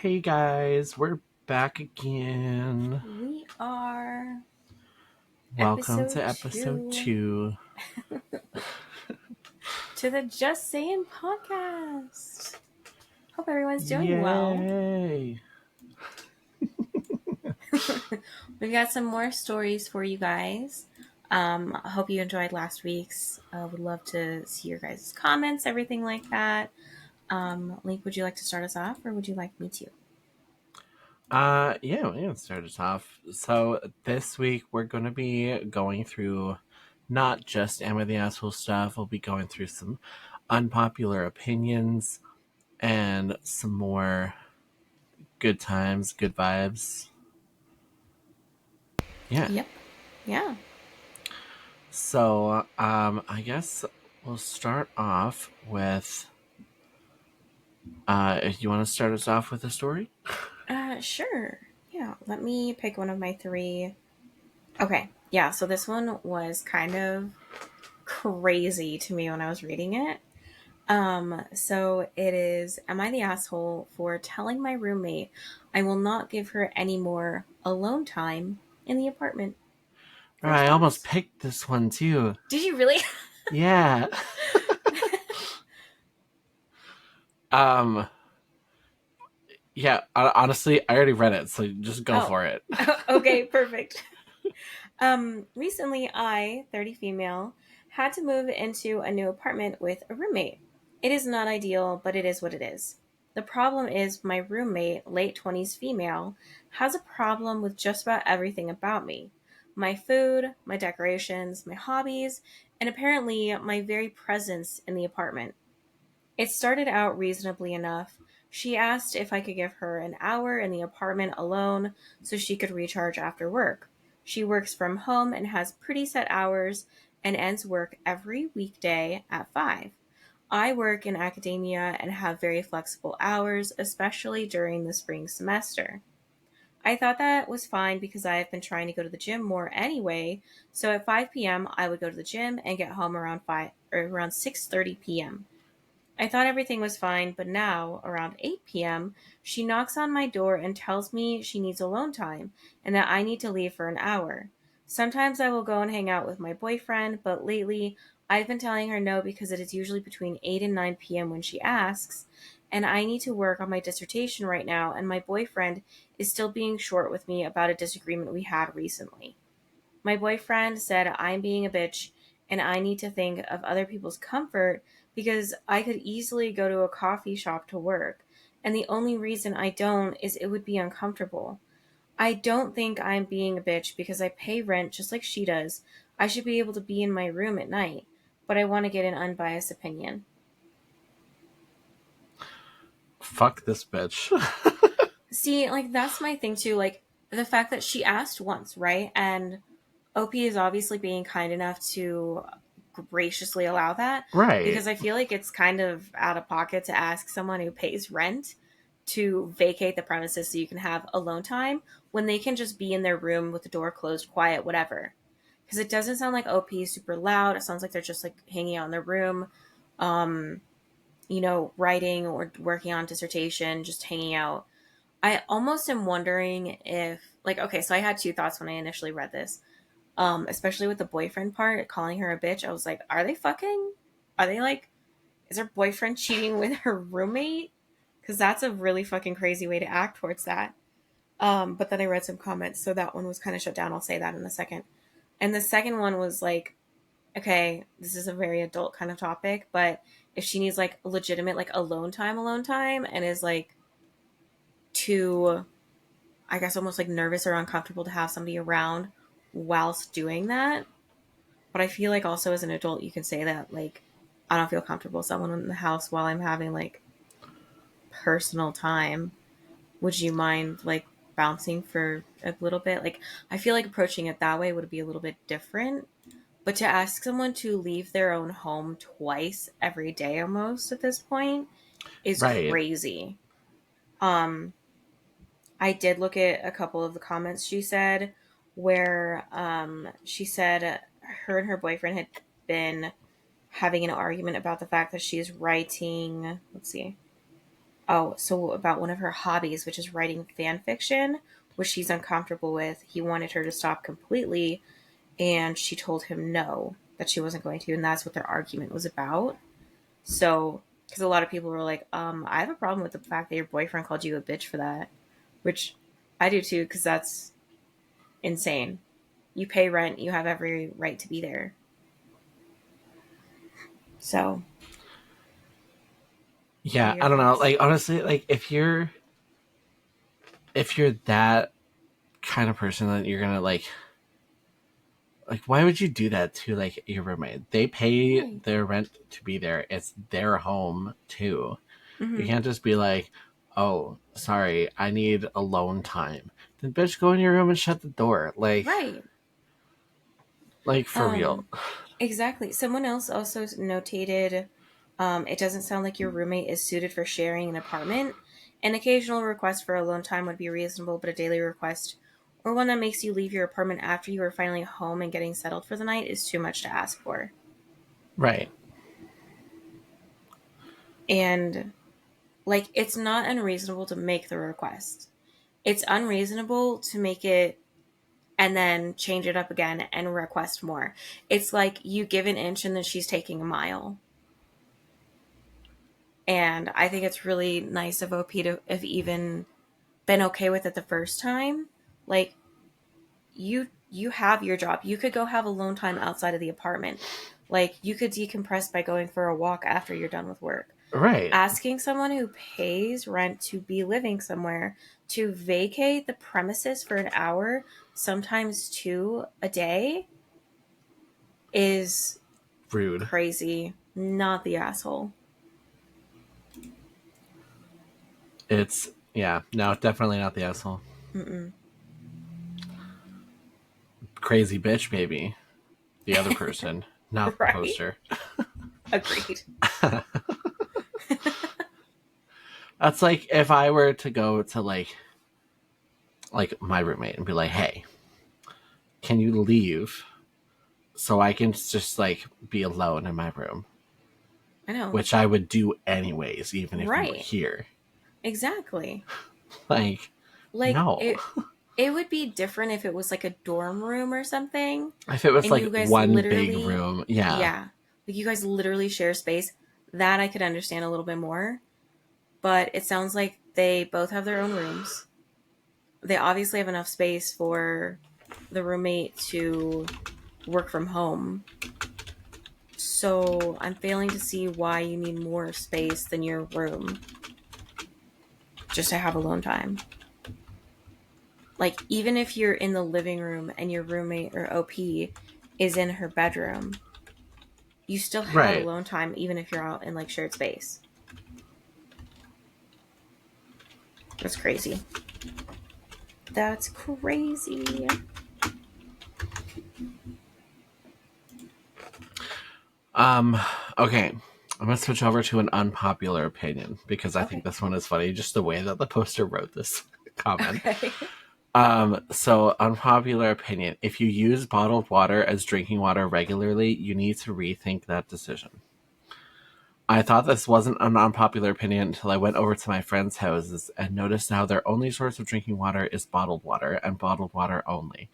Hey guys, we're back again. We are Welcome to episode episode 2 2. to the Just Saying podcast. Hope everyone's doing well. Yay! We've got some more stories for you guys. I hope you enjoyed last week's. Would love to see your guys' comments, everything like that. Link, would you like to start us off, or would you like me to? Yeah, we can start us off. So this week we're going to be going through not just Am I the Asshole stuff. We'll be going through some unpopular opinions and some more good times, good vibes. Yeah. Yep. Yeah. So, I guess we'll start off with. If you want to start us off with a story? Sure. Yeah. Let me pick one of my 3. Okay. Yeah. So this one was kind of crazy to me when I was reading it. So it is, am I the asshole for telling my roommate I will not give her any more alone time in the apartment? First I almost thoughts? picked this one too. Did you really? Yeah. um. Yeah. Honestly, I already read it, so just go Oh, for it. okay, perfect. Recently I, 30 female, had to move into a new apartment with a roommate. It is not ideal, but it is what it is. The problem is my roommate, late 20s female, has a problem with just about everything about me. My food, my decorations, my hobbies, and apparently my very presence in the apartment. It started out reasonably enough. She asked if I could give her an hour in the apartment alone so she could recharge after work. She works from home and has pretty set hours and ends work every weekday at 5. I work in academia and have very flexible hours, especially during the spring semester. I thought that was fine because I have been trying to go to the gym more anyway, so at 5 p.m. I would go to the gym and get home around 5 or around 6:30 p.m. I thought everything was fine, but now, around 8 p.m., she knocks on my door and tells me she needs alone time and that I need to leave for an hour. Sometimes I will go and hang out with my boyfriend, but lately I've been telling her no because it is usually between 8 and 9 p.m. when she asks, and I need to work on my dissertation right now, and my boyfriend is still being short with me about a disagreement we had recently. My boyfriend said I'm being a bitch and I need to think of other people's comfort because I could easily go to a coffee shop to work. And the only reason I don't is it would be uncomfortable. I don't think I'm being a bitch because I pay rent just like she does. I should be able to be in my room at night, but I want to get an unbiased opinion. Fuck this bitch. See, like, that's my thing too. Like, the fact that she asked once, right? And OP is obviously being kind enough to graciously allow that, Right. because I feel like it's kind of out of pocket to ask someone who pays rent to vacate the premises so you can have alone time when they can just be in their room with the door closed, quiet, whatever. Because it doesn't sound like OP is super loud. It sounds like they're just like hanging out in their room, um, writing or working on dissertation, just hanging out. I almost am wondering if, like, okay, so I had 2 thoughts when I initially read this, especially with the boyfriend part, calling her a bitch. I was like, are they fucking? Are they like, is her boyfriend cheating with her roommate? Because that's a really fucking crazy way to act towards that. But then I read some comments, so that one was kind of shut down. I'll say that in a second. And the second one was like, okay, this is a very adult kind of topic, but if she needs like legitimate, like alone time, and is like too, I guess, almost like nervous or uncomfortable to have somebody around whilst doing that. But I feel like also as an adult, you can say that, like, I don't feel comfortable with someone in the house while I'm having like personal time. Would you mind like bouncing for a little bit? Like, I feel like approaching it that way would be a little bit different. But to ask someone to leave their own home twice every day almost at this point is Right. crazy. Um, I did look at a couple of the comments she said where she said her and her boyfriend had been having an argument about the fact that she's writing, let's see. Oh, so about one of her hobbies, which is writing fan fiction, which she's uncomfortable with. He wanted her to stop completely, and she told him no, that she wasn't going to, and that's what their argument was about. So, because a lot of people were like, I have a problem with the fact that your boyfriend called you a bitch for that, which I do too, because that's insane. You pay rent, you have every right to be there. So, what are Yeah, your I don't know. thoughts? Like honestly, like if you're that kind of person that you're gonna like why would you do that to like your roommate? They pay Right. their rent to be there. It's their home too. You Mm-hmm. can't just be like, oh, sorry, I need alone time. Then bitch, go in your room and shut the door. Right. Like for real. Um, exactly. Someone else also notated, it doesn't sound like your roommate is suited for sharing an apartment. An occasional request for alone time would be reasonable, but a daily request or one that makes you leave your apartment after you are finally home and getting settled for the night is too much to ask for. Right. And like, it's not unreasonable to make the request. It's unreasonable to make it and then change it up again and request more. It's like you give an inch and then she's taking a mile. And I think it's really nice of OP to have even been okay with it the first time. Like, you have your job. You could go have alone time outside of the apartment. Like, you could decompress by going for a walk after you're done with work. Right. Asking someone who pays rent to be living somewhere to vacate the premises for an hour, sometimes two a day, is Rude. crazy. Not the asshole. It's yeah, no, definitely not the asshole. Mm-mm. Crazy bitch, maybe. The other person, not the Right? poster. Agreed. That's like if I were to go to like my roommate and be like, "Hey, can you leave so I can just like be alone in my room?" I know. Which I would do anyways, even if you were Right. here. Exactly. Like, Like no. it would be different if it was like a dorm room or something If it was and like you guys one big literally, room, yeah. yeah, like you guys literally share space. That I could understand a little bit more, but it sounds like they both have their own rooms. They obviously have enough space for the roommate to work from home. So, I'm failing to see why you need more space than your room just to have alone time. Like, even if you're in the living room and your roommate or OP is in her bedroom, you still have Right. alone time even if you're out in like shared space. That's crazy. That's crazy. Um, okay. I'm gonna switch over to an unpopular opinion because I think Okay. this one is funny, just the way that the poster wrote this comment. Okay. So unpopular opinion. If you use bottled water as drinking water regularly, you need to rethink that decision. I thought this wasn't an unpopular opinion until I went over to my friends' houses and noticed how their only source of drinking water is bottled water and bottled water only.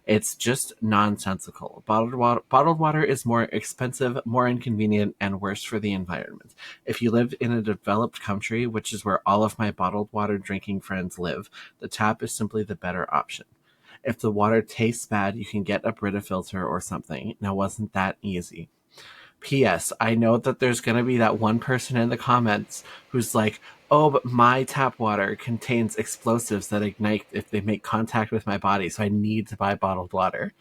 It's just nonsensical. Bottled water is more expensive, more inconvenient, and worse for the environment. If you live in a developed country, which is where all of my bottled water drinking friends live, the tap is simply the better option. If the water tastes bad, you can get a Brita filter or something. Now, wasn't that easy? P.S. I know that there's going to be that one person in the comments who's like, oh, but my tap water contains explosives that ignite if they make contact with my body, so I need to buy bottled water.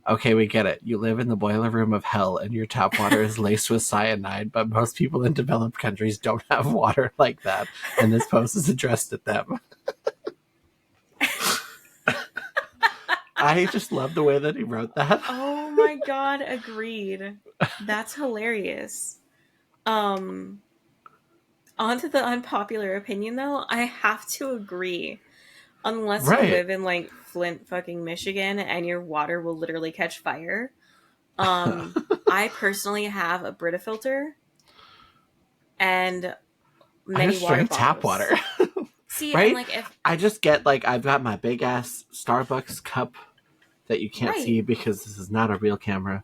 Okay, we get it. You live in the boiler room of hell and your tap water is laced with cyanide, but most people in developed countries don't have water like that, and this post is addressed at them. I just love the way that he wrote that. Oh my god, agreed. That's hilarious. Um On to the unpopular opinion though, I have to agree. Unless you Right. live in like Flint fucking Michigan and your water will literally catch fire. I personally have a Brita filter and I many just water drink tap bottles. water. See, and Right? like if I just get like I've got my big ass Starbucks cup that you can't right, see because this is not a real camera,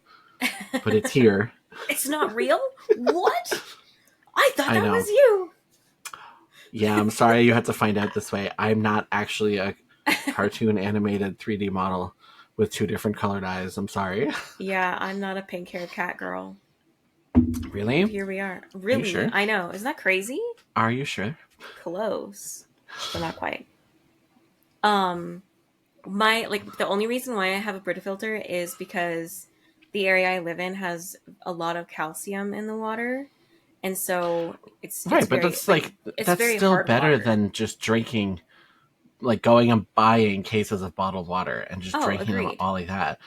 but it's here. it's not real. What? I thought I that know. was you. Yeah, I'm sorry you had to find out this way. I'm not actually a cartoon animated 3D model with two different colored eyes. I'm sorry. Yeah, I'm not a pink haired cat girl. Really? But Are here we are. you Really? sure? I know. Isn't that crazy? Are you sure? Close, but not quite. Um, my like the only reason why I have a Brita filter is because the area I live in has a lot of calcium in the water, and so it's Right, but very that's like like it's that's very still hard better water. than just drinking, like going and buying cases of bottled water and just Oh, drinking them agreed. all like that.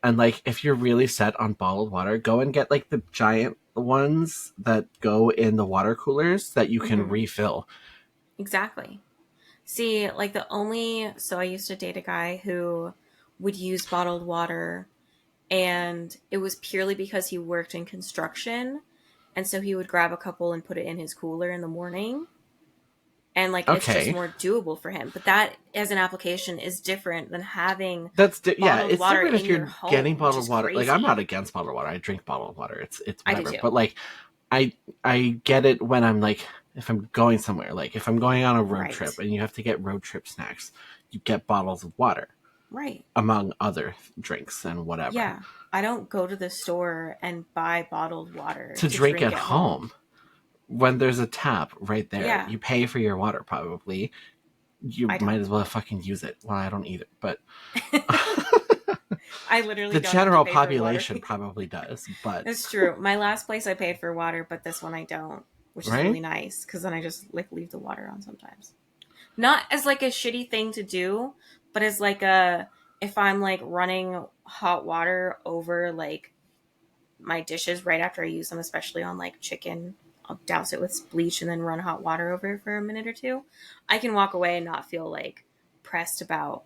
And like if you're really set on bottled water, go and get like the giant ones that go in the water coolers that you can Hmm. refill. Exactly. See, like so I used to date a guy who would use bottled water, and it was purely because he worked in construction, and so he would grab a couple and put it in his cooler in the morning, and like it's just Okay. more doable for him. But that as an application is different than having Yeah, bottled it's water different if in your you're getting home, which bottled is water. Like I'm not crazy. against bottled water. I drink bottled water. It's I do whatever. too. But like I I get it when I'm like if I'm going somewhere, like if I'm going on a road trip Right. and you have to get road trip snacks, you get bottles of water Right. among other drinks and whatever. Yeah. I don't go to the store and buy bottled water To to drink drink at at home. home when there's a tap right there. Yeah, You pay for your water probably. You I might don't. as well fucking use it. Well, I don't either, but I literally the don't have to general pay for water. population probably does, but It's true. My last place I paid for water, but this one I don't, which is right? really nice because then I just like leave the water on sometimes. Not as like a shitty thing to do, but as like a if I'm like running hot water over like my dishes right after I use them, especially on like chicken, I'll douse it with bleach and then run hot water over it for a minute or two. I can walk away and not feel like pressed about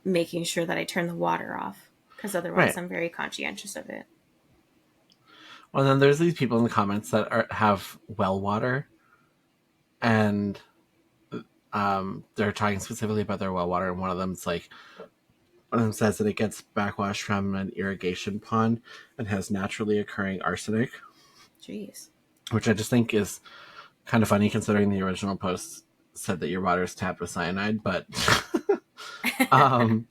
making sure that I turn the water off because otherwise Right. I'm very conscientious of it. Well, then there's these people in the comments that have well water, and they're talking specifically about their well water, and one of them says that it gets backwashed from an irrigation pond and has naturally occurring arsenic, Jeez. which I just think is kind of funny considering the original post said that your water is tapped with cyanide. But um,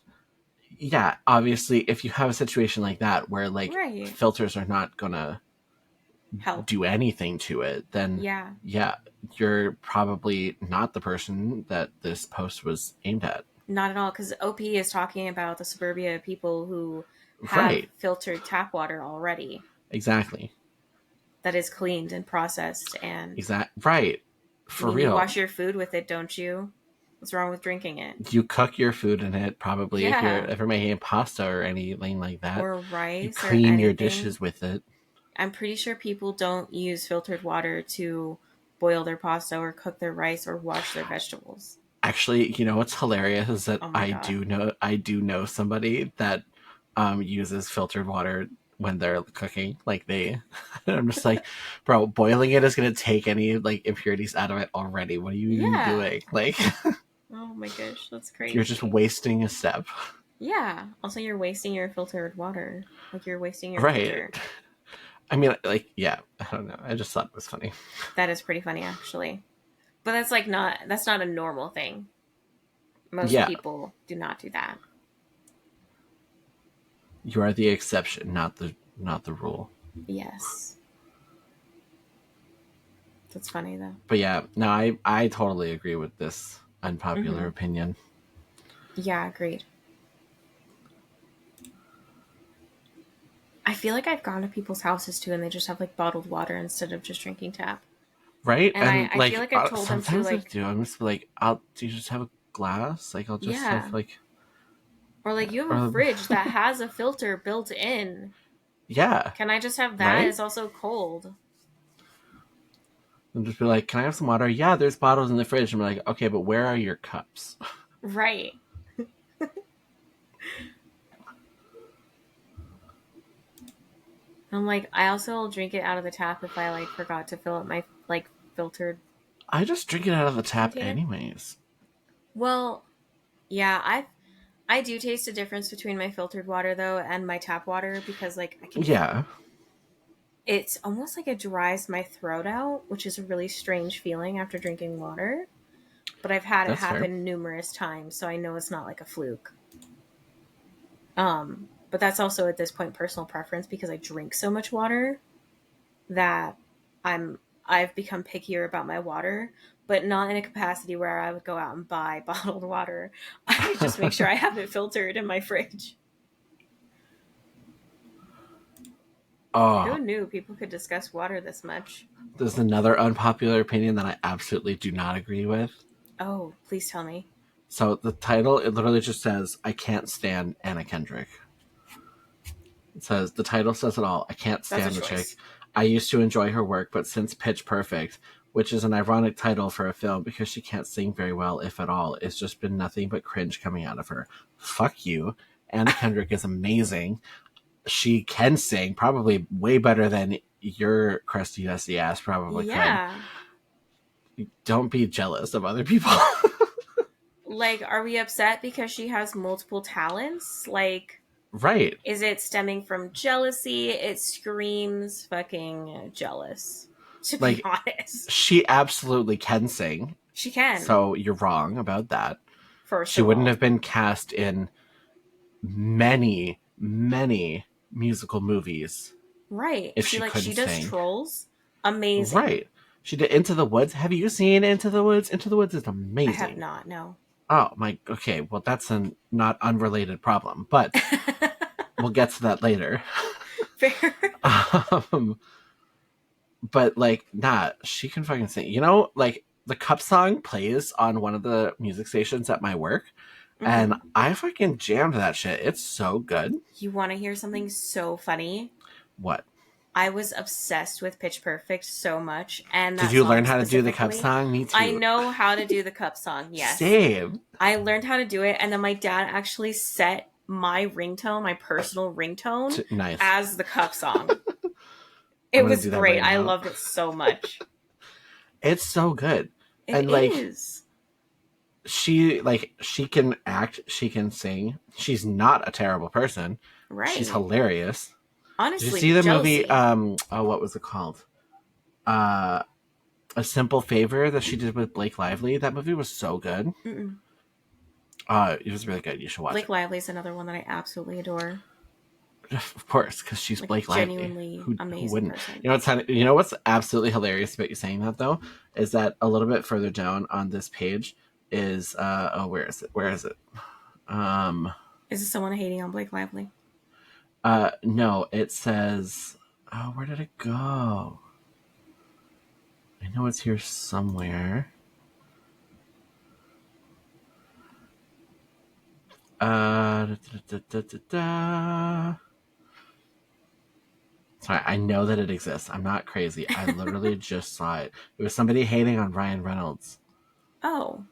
yeah, obviously, if you have a situation like that where like Right. filters are not gonna Help. do anything to it, then Yeah. yeah, you're probably not the person that this post was aimed at. Not at all, because OP is talking about the suburbia people who have Right. filtered tap water already Exactly. that is cleaned and processed. And Right. I For mean, you real. wash your food with it, don't you? What's wrong with drinking it? You cook your food in it probably if you're Yeah. ever making pasta or anything like that. Or You rice or clean your anything. dishes with it. I'm pretty sure people don't use filtered water to boil their pasta or cook their rice or wash their vegetables. Actually, you know what's hilarious is that Oh my god. I do know somebody that uses filtered water when they're cooking. Like they I'm just like, bro, boiling it is gonna take any like impurities out of it already. What are you even Yeah. doing? Like Oh my gosh, that's you're just crazy. wasting a step. Yeah. Also, you're wasting your filtered water. Like you're wasting your Right. filter. I mean, like, yeah, I don't know. I just thought it was funny. That is pretty funny, actually. But that's not a normal thing. Most Yeah, people do not do that. you are the exception, not the rule. Yes. That's funny though. But yeah, no, I totally agree with this unpopular Mm-hmm. opinion. Yeah, agreed. I feel like I've gone to people's houses too, and they just have like bottled water instead of just drinking tap. Right? And And I feel like like I've told them to sometimes I like, do. I'm just like, I'll do you just have a glass? Like I'll just have yeah, like, or like you have a or, fridge that has a filter built in. yeah, Can I just have that? right? It's also cold. And just be like, can I have some water? Yeah, there's bottles in the fridge. And I'm like, okay, but where are your cups? Right. I'm like, I also will drink it out of the tap if I like forgot to fill up my like filtered I just drink it out of the tap container. anyways. Well, yeah, I do taste a difference between my filtered water though and my tap water because like Yeah. it's almost like it dries my throat out, which is a really strange feeling after drinking water. But I've had it That's fair. happen numerous times, so I know it's not like a fluke. But that's also at this point personal preference because I drink so much water that I'm I've become pickier about my water, but not in a capacity where I would go out and buy bottled water. I just make sure I have it filtered in my fridge. Who Oh, knew people could discuss water this much? there's another unpopular opinion that I absolutely do not agree with. Oh, please tell me. So the title, it literally just says, I can't stand Anna Kendrick. It says, the title says it all. I can't That's a stand the chick. choice. I used to enjoy her work, but since Pitch Perfect, which is an ironic title for a film because she can't sing very well, if at all, it's just been nothing but cringe coming out of her. Fuck you. Anna Kendrick is amazing. She can sing, probably way better than your crusty dusty ass probably could. Yeah. Don't be jealous of other people. Like, are we upset because she has multiple talents? Like, Right. is it stemming from jealousy? It screams fucking jealous, to be Like, honest. she absolutely can sing. She can, So you're wrong about that. first She of wouldn't all. have been cast in many, many musical movies Right. if She she like couldn't she does sing. trolls. Amazing. Right. She did Into the Woods. Have you seen Into the Woods? Into the Woods is I have amazing. not, no. Oh my. Okay. Well, that's a not unrelated problem, but we'll get to that later. Fair. um, but like, nah, she can fucking sing. You know, like the Cup song plays on one of the music stations at my work, and Hmm. I fucking jammed that shit. It's so good. You want to hear something so funny? What? I was obsessed with Pitch Perfect so much, and Did that you song learn how to do the Cup specifically. song? Me I too. know how to do the cup song, yes. Same. I learned how to do it, and then my dad actually set my ringtone, my personal ringtone, Nice. as the cup song. I'm It gonna was do that great. right I now. loved it so much. It's so good. It And like is. she can act, she can sing. She's not a terrible person. She's Right. hilarious. Did you see Honestly, the movie jealousy. oh what was it called? Uh A Simple Favor that she did with Blake Lively. That movie was so good. Mm-mm. It was really good. You should watch Blake it. Lively is another one that I absolutely adore. Of course, because she's Like, Blake Lively. genuinely Who amazing wouldn't? person. You know what's absolutely hilarious about you saying that though is that a little bit further down on this page is where is it? Where is it? Um Is this someone hating on Blake Lively? no, it says where did it go? I know it's here somewhere. Da, da, da, da, da. Sorry, I know that it exists. I'm not crazy. I literally just saw it. It was somebody hating on Ryan Reynolds. Oh.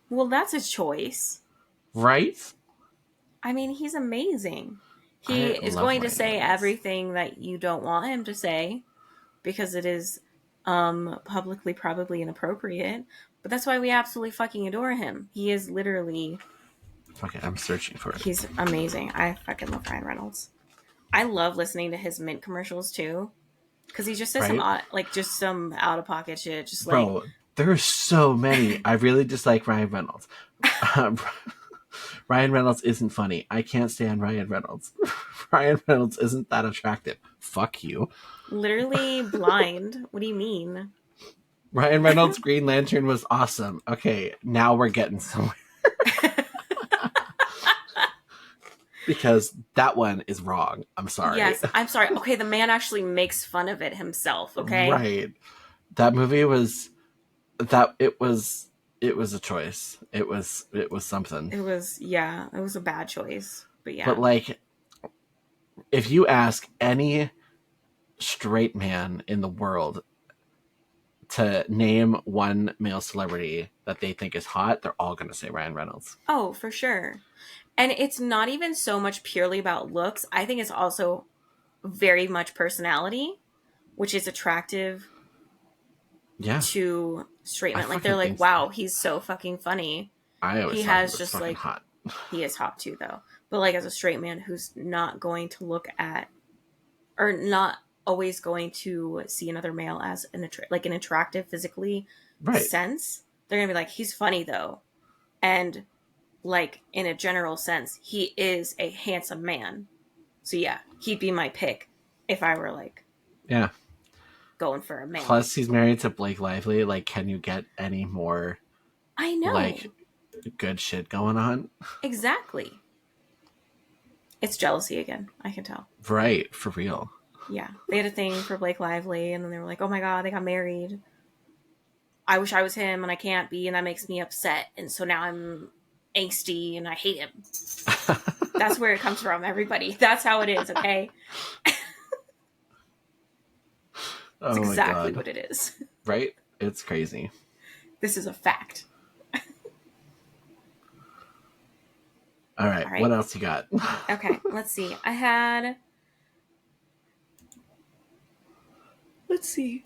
Well, that's a choice. Right? I mean, he's amazing. He I is love going to Ryan say Reynolds. everything that you don't want him to say because it is publicly probably inappropriate. But that's why we absolutely fucking adore him. He is literally Okay, I'm searching for it. he's amazing. I fucking love Ryan Reynolds. I love listening to his Mint commercials too because he just says some Right? like just some out of pocket shit. Just like Bro, there's so many. I really dislike Ryan Reynolds. Ryan Reynolds isn't funny. I can't stand Ryan Reynolds. Ryan Reynolds isn't that attractive. Fuck you. literally blind. What do you mean? Ryan Reynolds' Green Lantern was awesome. Okay, now we're getting somewhere. Because that one is wrong. I'm sorry. Yes, I'm sorry. Okay, the man actually makes fun of it himself, okay? Right. That movie was that it was a choice. It was something. It was a bad choice. But But yeah. like if you ask any straight man in the world to name one male celebrity that they think is hot, they're all going to say Ryan Reynolds. Oh, for sure. And it's not even so much purely about looks. I think it's also very much personality, which is attractive Yeah. to straight I men. Like, they're fucking like, think so. wow, he's so fucking funny. I always He thought he has was just fucking like, hot. he is hot too, though. But like, as a straight man who's not going to look at, or not always going to see another male as like an attractive physically Right. sense, they're gonna be like, he's funny though. And like, in a general sense, he is a handsome man. So yeah, he'd be my pick if I were like Yeah. going for a male. Plus, he's married to Blake Lively. Like, can you get any more, I like, know. good shit going on? Exactly. It's jealousy again, I can tell. Right. For real. Yeah. They had a thing for Blake Lively, and then they were like, oh my god, they got married. I wish I was him, and I can't be, and that makes me upset. And so now I'm angsty, and I hate him. That's where it comes from, everybody. That's how it is, okay? It's Oh my exactly god. what it is. Right? It's crazy. This is a fact. All right. All What right. else you got? Okay, let's see. I had. Let's see.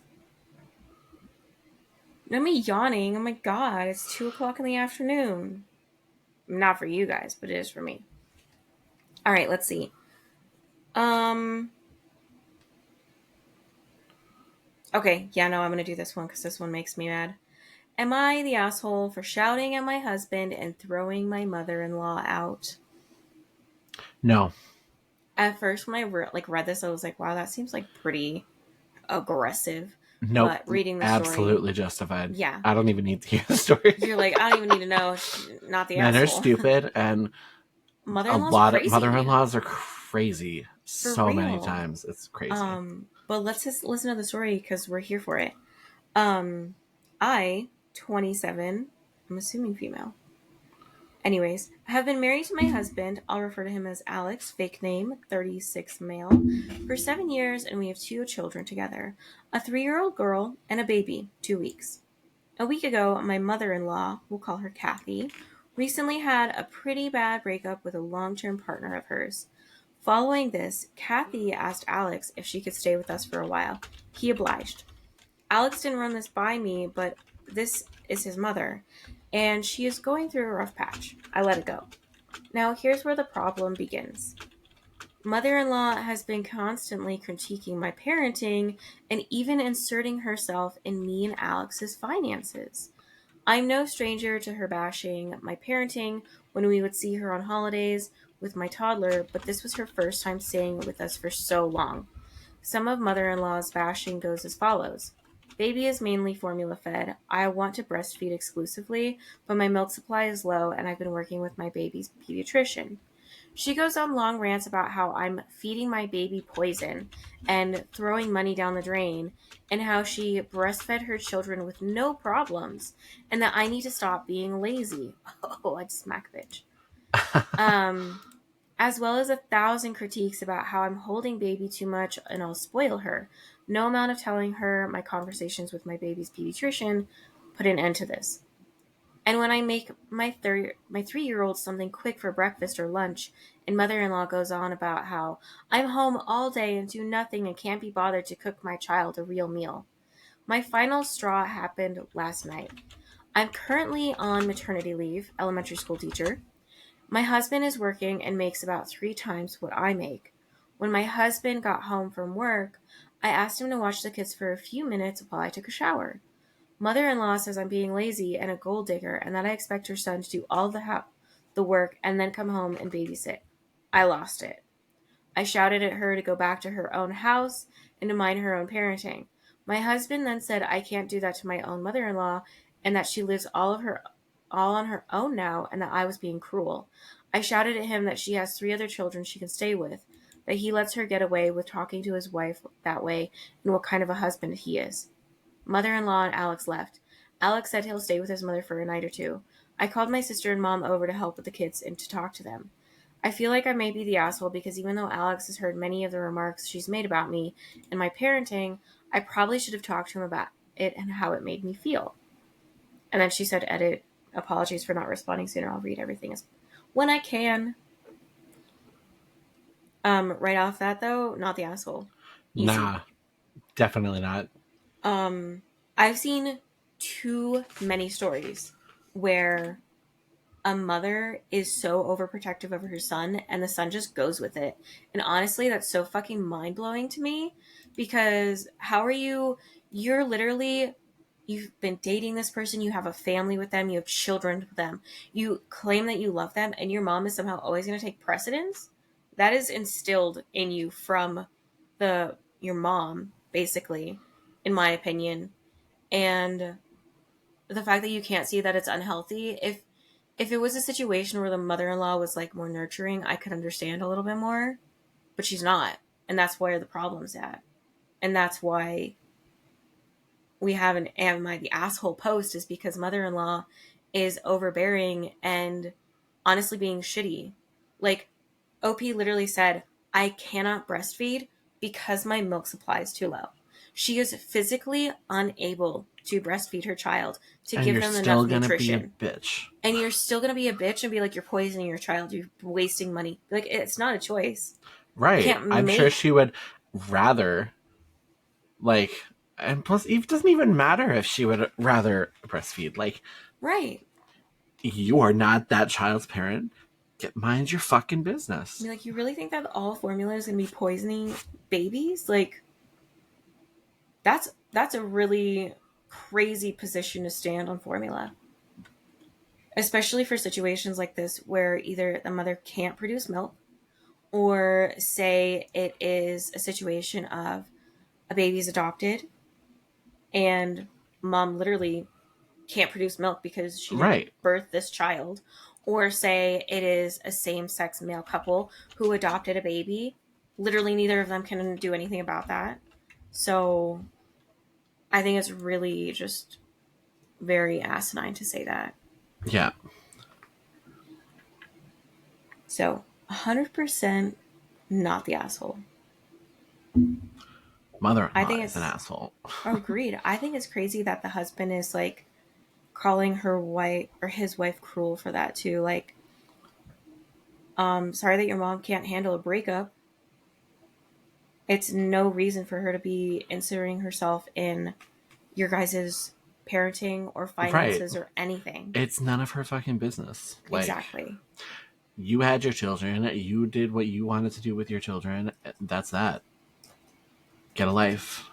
No, me yawning. Oh my god, it's 2 o'clock in the afternoon. Not for you guys, but it is for me. All right, let's see. Um. Okay, yeah, no, I'm gonna do this one because this one makes me mad. Am I the asshole for shouting at my husband and throwing my mother-in-law out? No. At first, when I read this, I was like, "Wow, that seems like pretty aggressive." Nope. But reading the story, Absolutely justified. yeah, I don't even need to hear the story. you're like, I don't even need to know. Not the Men are asshole. stupid, and a Mother-in-laws are lot of crazy, mother-in-laws are crazy for so many real. times. It's crazy. But let's just listen to the story because we're here for it. Um, I, 27, I'm assuming female. Anyways, I have been married to my husband. I'll refer to him as Alex, fake name, 36 male, for 7 years, and we have 2 children together, a 3-year-old girl and a baby, 2 weeks. A week ago, my mother-in-law, we'll call her Kathy, recently had a pretty bad breakup with a long-term partner of hers. Following this, Kathy asked Alex if she could stay with us for a while. He obliged. Alex didn't run this by me, but this is his mother, and she is going through a rough patch. I let it go. Now, here's where the problem begins. Mother in law has been constantly critiquing my parenting and even inserting herself in me and Alex's finances. I'm no stranger to her bashing my parenting when we would see her on holidays with my toddler, but this was her first time staying with us for so long. Some of mother in law's bashing goes as follows. Baby is mainly formula fed. I want to breastfeed exclusively, but my milk supply is low and I've been working with my baby's pediatrician. She goes on long rants about how I'm feeding my baby poison and throwing money down the drain, and how she breastfed her children with no problems, and that I need to stop being lazy. Oh, I'd smack bitch. Um, as well as 1,000 critiques about how I'm holding baby too much and I'll spoil her. No amount of telling her my conversations with my baby's pediatrician put an end to this. And when I make my 3-year-old something quick for breakfast or lunch, and mother-in-law goes on about how I'm home all day and do nothing and can't be bothered to cook my child a real meal. My final straw happened last night. I'm currently on maternity leave, elementary school teacher. My husband is working and makes about 3 times what I make. When my husband got home from work, I asked him to watch the kids for a few minutes while I took a shower. Mother-in-law says I'm being lazy and a gold digger, and that I expect her son to do all the work and then come home and babysit. I lost it. I shouted at her to go back to her own house and to mind her own parenting. My husband then said I can't do that to my own mother-in-law, and that she lives all on her own now, and that I was being cruel. I shouted at him that she has 3 other children she can stay with, that he lets her get away with talking to his wife that way, and what kind of a husband he is. Mother-in-law and Alex left. Alex said he'll stay with his mother for a night or two. I called my sister and mom over to help with the kids and to talk to them. I feel like I may be the asshole because even though Alex has heard many of the remarks she's made about me and my parenting, I probably should have talked to him about it and how it made me feel. And then she said, edit, apologies for not responding sooner. I'll read everything when I can. Right off that though, not the asshole. Easy. Nah, definitely not. I've seen too many stories where a mother is so overprotective over her son and the son just goes with it. And honestly, that's so fucking mind blowing to me because how are you're literally, you've been dating this person, you have a family with them, you have children with them, you claim that you love them, and your mom is somehow always going to take precedence? That is instilled in you from your mom, basically, in my opinion. And the fact that you can't see that it's unhealthy, if it was a situation where the mother-in-law was like more nurturing, I could understand a little bit more, but she's not, and that's where the problem's at. And that's why we have an am I the asshole post, is because mother-in-law is overbearing and honestly being shitty. Like, OP literally said, I cannot breastfeed because my milk supply is too low. She is physically unable to breastfeed her child to And give you're them still enough gonna be a nutrition. bitch. And you're still going to be a bitch and be like, you're poisoning your child, you're wasting money. Like, it's not a choice. You Right. can't I'm sure make. she would rather, like, and plus, it doesn't even matter if she would rather breastfeed. Like, Right. you are not that child's parent. Mind your fucking I business. mean, like, you really think that all formula is going to be poisoning babies? Like, that's a really crazy position to stand on formula, especially for situations like this where either the mother can't produce milk, or say it is a situation of a baby's adopted and mom literally can't produce milk because she didn't Right. birth this child, or say it is a same-sex male couple who adopted a baby. Literally neither of them can do anything about that. So I think it's really just very asinine to say that. Yeah. So 100% not the asshole. I Mother-in-law think is an it's, asshole. oh, agreed. I think it's crazy that the husband is like calling her wife or his wife cruel for that too. Like, sorry that your mom can't handle a breakup. It's no reason for her to be inserting herself in your guys' parenting or Right. finances or anything. It's none of her fucking business. Like, Exactly. you had your children, you did what you wanted to do with your children. That's that. Get a life.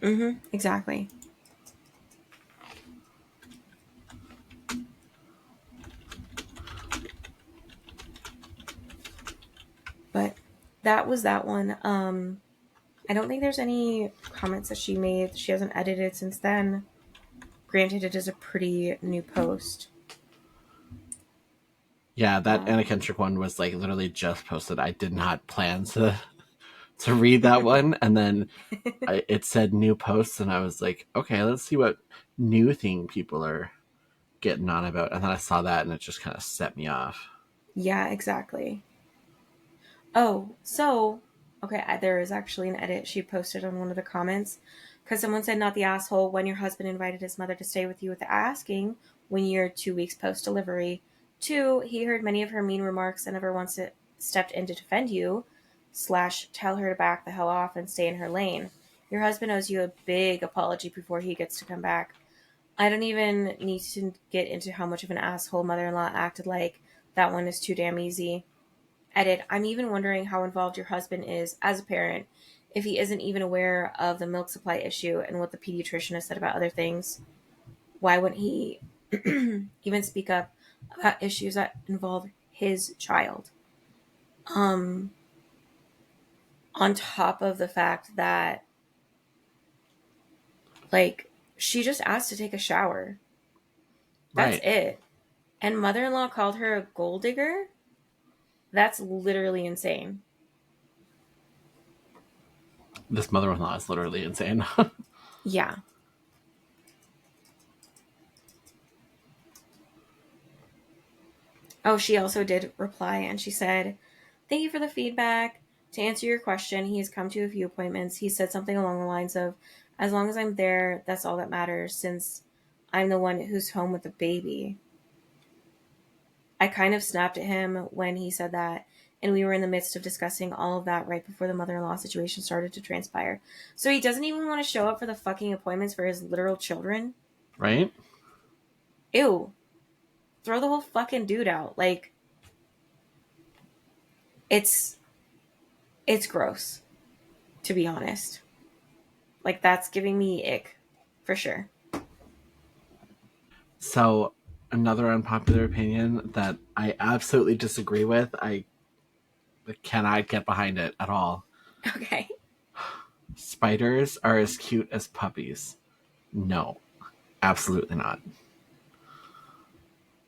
Mm-hmm. Exactly. But that was that one. I don't think there's any comments that she made. She hasn't edited since then. Granted, it is a pretty new post. Yeah, that Anna Um, Kendrick one was like literally just posted. I did not plan to read that one, and then it said new posts, and I was like, okay, let's see what new thing people are getting on about. And then I saw that, and it just kind of set me off. yeah, exactly. Oh, so okay, there is actually an edit she posted on one of the comments because someone said, "Not the asshole when your husband invited his mother to stay with you with asking when you're 2 weeks post delivery. Two, he heard many of her mean remarks and never once stepped in to defend you, slash tell her to back the hell off and stay in her lane. Your husband owes you a big apology before he gets to come back. I don't even need to get into how much of an asshole mother-in-law acted like. That one is too damn easy." Edit, I'm even wondering how involved your husband is as a parent, if he isn't even aware of the milk supply issue and what the pediatrician has said about other things. Why wouldn't he even speak up about issues that involve his child? Um, on top of the fact that, like, she just asked to take a shower. That's Right. it. And mother in law called her a gold digger? That's literally insane. This mother-in-law is literally insane. Yeah. Oh, she also did reply and she said, "Thank you for the feedback. To answer your question, he has come to a few appointments. He said something along the lines of, as long as I'm there, that's all that matters, since I'm the one who's home with the baby." I kind of snapped at him when he said that And we were in the midst of discussing all of that right before the mother-in-law situation started to transpire. So he doesn't even want to show up for the fucking appointments for his literal children. Right? Ew. Throw the whole fucking dude out. Like, it's gross, to be honest. Like, that's giving me ick, for sure. So, another unpopular opinion that I absolutely disagree with, I cannot get behind it at all. Okay. Spiders are as cute as puppies. No, absolutely not.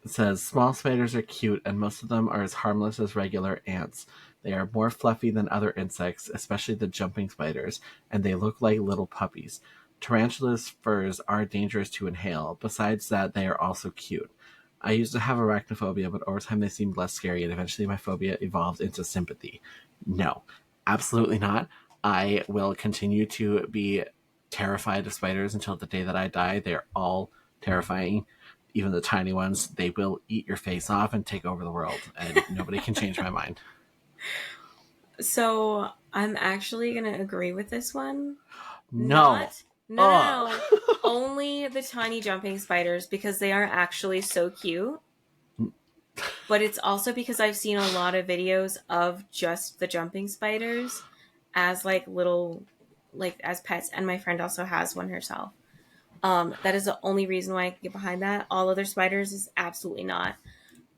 It says small spiders are cute and most of them are as harmless as regular ants. They are more fluffy than other insects, especially the jumping spiders, and they look like little puppies. Tarantulas' furs are dangerous to inhale. Besides that, they are also cute. I used to have arachnophobia, but over time they seemed less scary, and eventually my phobia evolved into sympathy. No, absolutely not. I will continue to be terrified of spiders until the day that I die. They're all terrifying. Even the tiny ones, they will eat your face off and take over the world, and nobody can change my mind. So I'm actually going to agree with this one. No. Not, no. Only the tiny jumping spiders, because they are actually so cute. But it's also because I've seen a lot of videos of just the jumping spiders as like little, like as pets. And my friend also has one herself. That is the only reason why I can get behind that. All other spiders is absolutely not.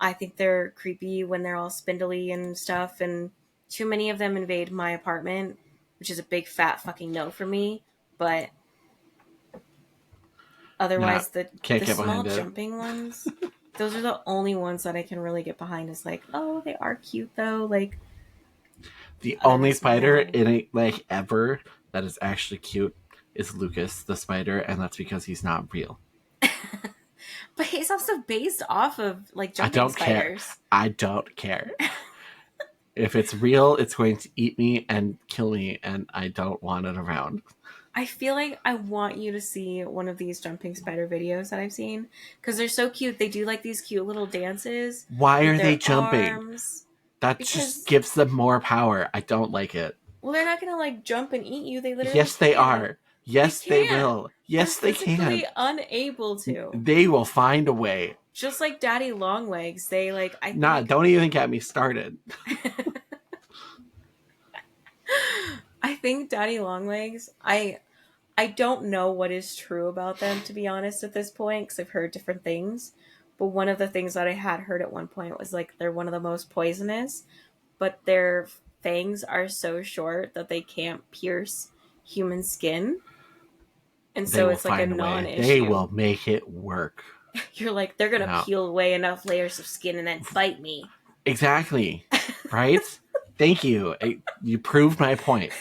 I think they're creepy when they're all spindly and stuff, and too many of them invade my apartment, which is a big fat fucking no for me. But Nah, otherwise, can't the get small behind it. jumping ones, those are the only ones that I can really get behind. Is like, oh, they are cute though. Like, The only otherwise, spider no. in a like ever that is actually cute is Lucas the spider, and that's because he's not real. But he's also based off of like I jumping don't care. spiders. I don't care. If it's real, it's going to eat me and kill me, and I don't want it around. I feel like I want you to see one of these jumping spider videos that I've seen because they're so cute. They do like these cute little dances Why with are they their jumping? arms. That just Because, gives them more power. I don't like it. well, they're not gonna like jump and eat you. They literally Yes, they can't. are. They Yes, they can't. will. They're Yes, they physically can. unable to. They will find a way. Just like Daddy Longlegs, they like. I Nah, think. don't even get me started. I think Daddy Longlegs. I don't know what is true about them, to be honest, at this point, because I've heard different things. But one of the things that I had heard at one point was like they're one of the most poisonous, but their fangs are so short that they can't pierce human skin. And They so will it's like a find a non way. They issue. will make it work. You're like, they're going to No. peel away enough layers of skin and then bite me. Exactly. Right? Thank you. You proved my point.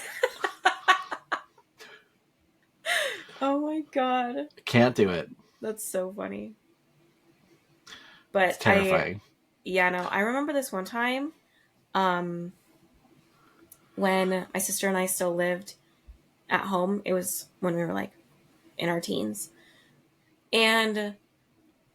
Oh my God. Can't do it. That's so funny. It's But terrifying. yeah, no, I remember this one time um, when my sister and I still lived at home. It was when we were like in our teens. And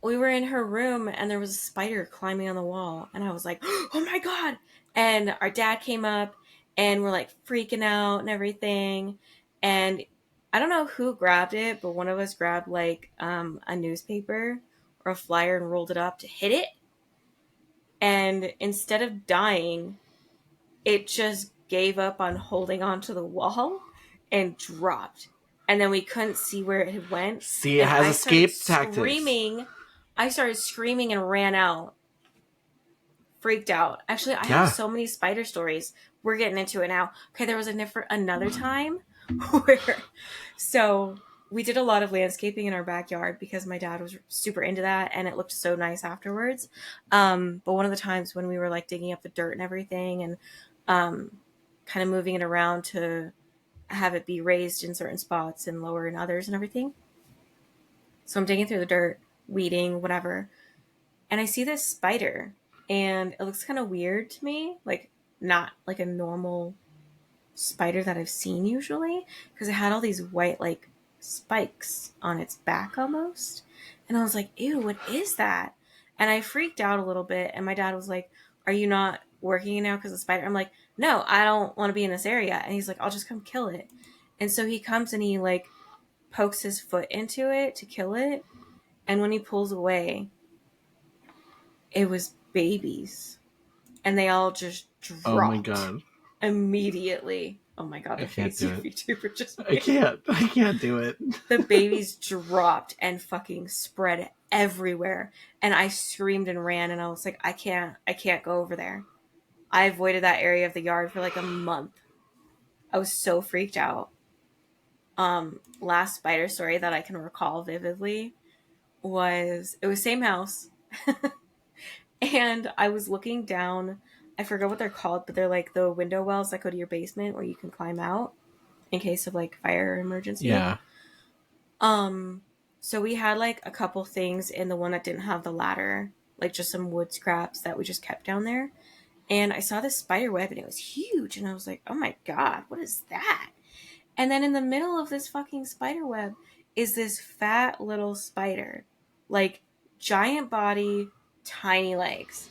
we were in her room and there was a spider climbing on the wall. And I was like, oh my God. And our dad came up and we're like freaking out and everything. And I don't know who grabbed it, but one of us grabbed like a newspaper or a flyer and rolled it up to hit it. And instead of dying, it just gave up on holding onto the wall and dropped. And then we couldn't see where it had went. See, it And has I started escape tactics. screaming. I started screaming and ran out. Freaked out. Actually, I have Yeah. so many spider stories. We're getting into it now. Okay, there was another time where so we did a lot of landscaping in our backyard because my dad was super into that and it looked so nice afterwards. But one of the times when we were like digging up the dirt and everything and kind of moving it around to have it be raised in certain spots and lower in others and everything. So I'm digging through the dirt, weeding, whatever, and I see this spider and it looks kind of weird to me, like not like a normal spider that I've seen usually because it had all these white like spikes on its back almost. And I was like, ew, what is that? And I freaked out a little bit and my dad was like, are you not working now because of the spider? I'm like, no, I don't want to be in this area. And he's like, I'll just come kill it. And so he comes and he like pokes his foot into it to kill it. And when he pulls away, it was babies. And they all just Oh my dropped god. immediately. Oh my god, I the can't face do your it. VTuber just I made. can't. I can't do it. The babies dropped and fucking spread everywhere. And I screamed and ran and I was like, I can't go over there. I avoided that area of the yard for like a month. I was so freaked out. Last spider story that I can recall vividly was it was same house. And I was looking down, I forget what they're called, but they're like the window wells that go to your basement where you can climb out in case of like fire emergency. Yeah. So we had like a couple things in the one that didn't have the ladder, like just some wood scraps that we just kept down there. And I saw this spider web and it was huge. And I was like, oh my God, what is that? And then in the middle of this fucking spider web is this fat little spider. Like giant body, tiny legs.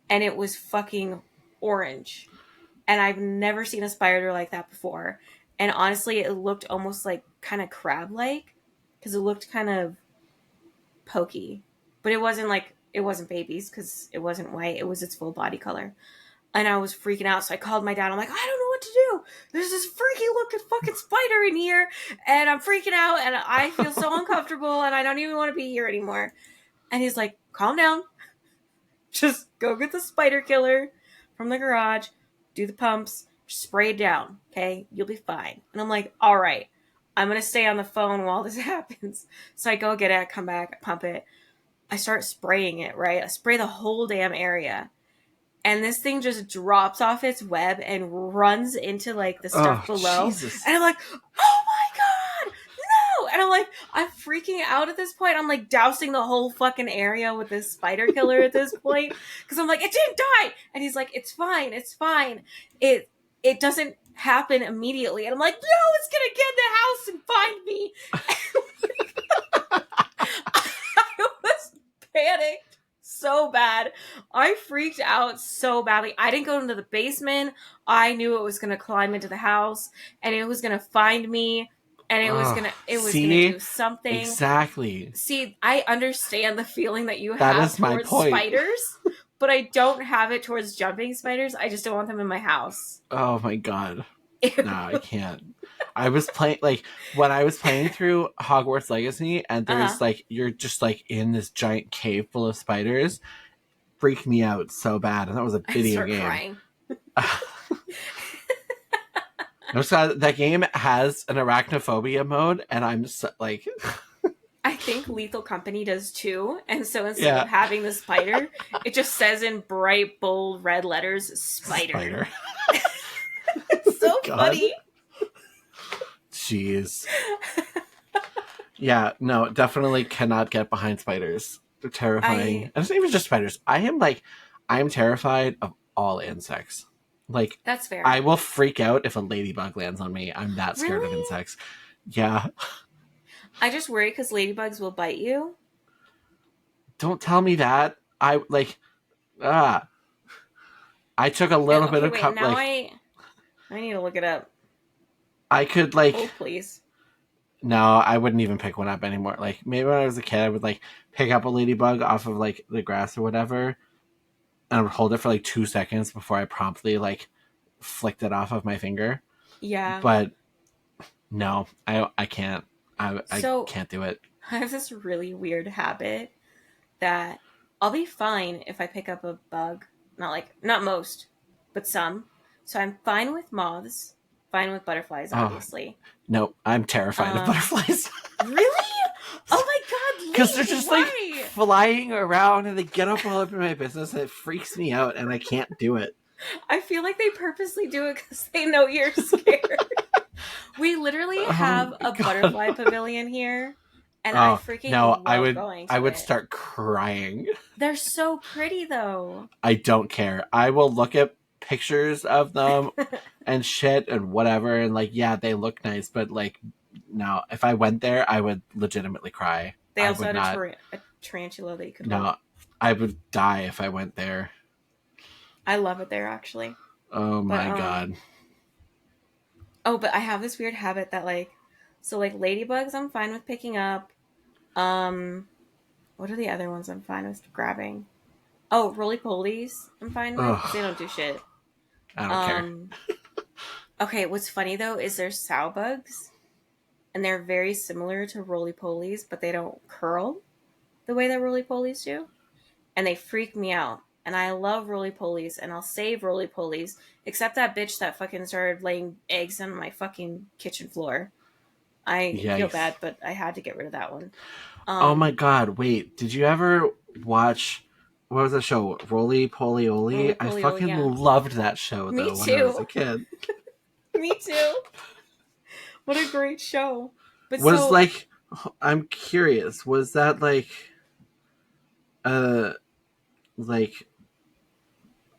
And it was fucking orange. And I've never seen a spider like that before. And honestly, it looked almost like kind of crab-like because it looked kind of pokey. But it wasn't babies because it wasn't white. It was its full body color. And I was freaking out. So I called my dad. I'm like, I don't know what to do. There's this freaky looking fucking spider in here. And I'm freaking out. And I feel so uncomfortable. And I don't even want to be here anymore. And he's like, calm down. Just go get the spider killer from the garage. Do the pumps. Spray it down. Okay? You'll be fine. And I'm like, all right. I'm going to stay on the phone while this happens. So I go get it. I come back. I pump it. I start spraying it, right? I spray the whole damn area. And this thing just drops off its web and runs into like the stuff below. Jesus. And I'm like, oh my God, no. And I'm freaking out at this point. I'm like dousing the whole fucking area with this spider killer at this point. Cause I'm like, it didn't die. And he's like, it's fine. It's fine. It doesn't happen immediately. And I'm like, no, it's going to get in the house and find me. I was panicked so bad. I freaked out so badly. I didn't go into the basement. I knew it was going to climb into the house and it was going to find me and it was going to do something. Exactly. See, I understand the feeling that you That have is my towards point. spiders, but I don't have it towards jumping spiders. I just don't want them in my house. Oh my God. Ew. No, I can't. I was playing, like, when I was playing through Hogwarts Legacy, and there's, like, you're just, like, in this giant cave full of spiders, freaked me out so bad, and that was a video game. Crying. That game has an arachnophobia mode, and I'm, so, like... I think Lethal Company does too, and so instead of having the spider, it just says in bright, bold red letters, spider. It's so funny. Jeez. Yeah, no, definitely cannot get behind spiders. They're terrifying. And it's not even just spiders. I am terrified of all insects. Like, that's fair. I will freak out if a ladybug lands on me. I'm that scared of insects. Yeah. I just worry because ladybugs will bite you. Don't tell me that. I took a little bit of... now I need to look it up. I could, like... Oh, please. No, I wouldn't even pick one up anymore. Like, maybe when I was a kid, I would, like, pick up a ladybug off of, like, the grass or whatever, and I would hold it for, like, 2 seconds before I promptly, like, flicked it off of my finger. Yeah. But, no, I can't. I can't do it. I have this really weird habit that I'll be fine if I pick up a bug. Not most, but some. So I'm fine with moths. Fine with butterflies, obviously. No, I'm terrified of butterflies. Really? Oh my God, because they're just like flying around and they get up all up in my business and it freaks me out and I can't do it. I feel like they purposely do it because they know you're scared. We literally have a butterfly pavilion here, and I freaking love going to I would it. Start crying. They're so pretty, though. I don't care. I will look at pictures of them and shit and whatever, and like, yeah, they look nice, but like, no, if I went there, I would legitimately cry. They also had a tarantula that you could hold. I would die if I went there. I love it there actually. Oh But my god. oh, but I have this weird habit that like ladybugs I'm fine with picking up. Um what are the other ones I'm fine with grabbing? Oh, roly polies I'm fine with because they Ugh, don't do shit. I don't care. Um okay, what's funny though is there's sow bugs and they're very similar to roly polies, but they don't curl the way that roly polies do. And they freak me out. And I love roly polies and I'll save roly polies, except that bitch that fucking started laying eggs on my fucking kitchen floor. I feel Yikes. bad, but I had to get rid of that one. Oh my Um, god, wait, did you ever watch what was that show? Roly Poly roly Oly? I poly, fucking yeah. loved that show Me though when I was a too. kid. Me too. What a great show. But Was so, like I'm curious, was that uh like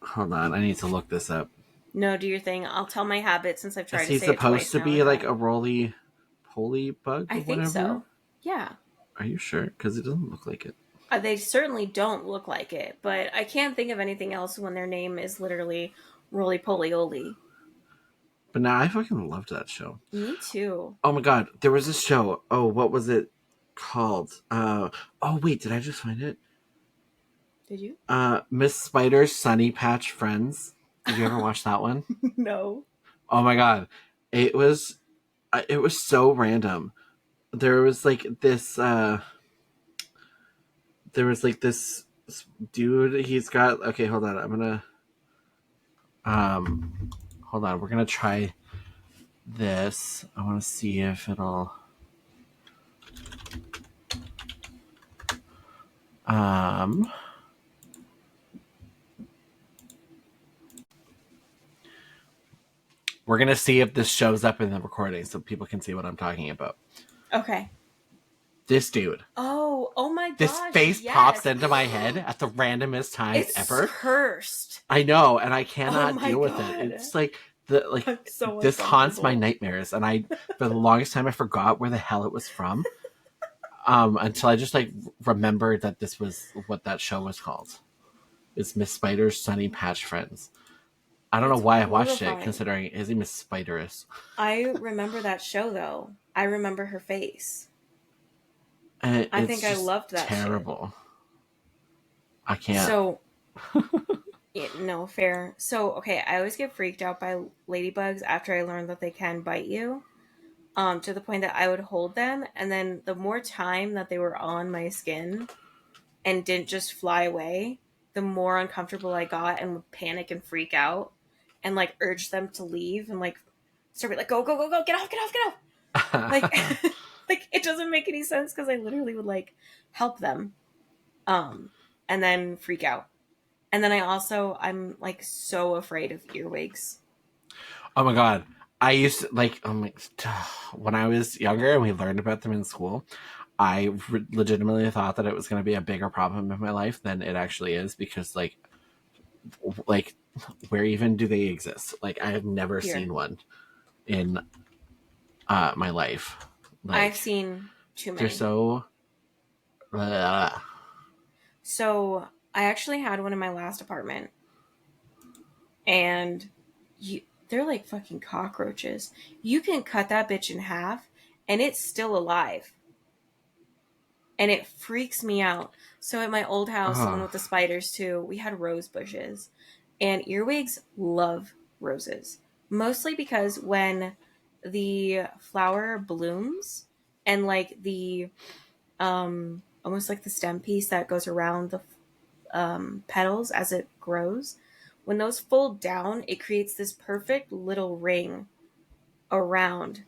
hold on, I need to look this up. no, do your thing. I'll tell my habit since I've Is tried to he say it supposed twice to now in be a like row. a roly poly bug I or think whatever? so. Yeah. Are you sure? Because it doesn't look like it. They certainly don't look like it, but I can't think of anything else when their name is literally Roly Poly Oly. But now I fucking loved that show. Me too. Oh my god, there was this show. Oh, what was it called? Oh wait, did I just find it? Did you? Miss Spider's Sunny Patch Friends. Did you ever watch that one? No. Oh my god, it was so random. There was like this dude. He's got okay. Hold on, I'm gonna hold on. We're gonna try this. I want to see if it'll um. We're gonna see if this shows up in the recording so people can see what I'm talking about. Okay. This dude. Oh, oh my This gosh, face pops yes. into my head at the randomest times It's ever. cursed. I know, and I Oh cannot my deal with it. god. It's like I'm so this haunts my uncomfortable. nightmares, and I for the longest time I forgot where the hell it was from. Until I just like remembered that this was what that show was called. It's Miss Spider's Sunny Patch Friends. I don't know It's why I watched it, horrifying. considering is he Miss Spiderous? I remember that show though. I remember her face. And I think it's I just loved that shit. terrible. I can't. So, no, fair. So, okay, I always get freaked out by ladybugs after I learn that they can bite you. To the point that I would hold them, and then the more time that they were on my skin and didn't just fly away, the more uncomfortable I got and would panic and freak out and like urge them to leave and like start be like go go go go get off get off get off like like it doesn't make any sense because I literally would like help them and then freak out. And then I'm like so afraid of earwigs. Oh my god. I used to like when I was younger and we learned about them in school. I legitimately thought that it was going to be a bigger problem in my life than it actually is because like where even do they exist? Like I have never Here, seen one in my life. I've Like seen too they're many. so uh, So I actually had one in my last apartment, and they're like fucking cockroaches. You can cut that bitch in half, and it's still alive. And it freaks me out. So at my old house, the one oh. with the spiders too, we had rose bushes, and earwigs love roses, mostly because when the flower blooms and like the almost like the stem piece that goes around the petals as it grows, when those fold down, it creates this perfect little ring around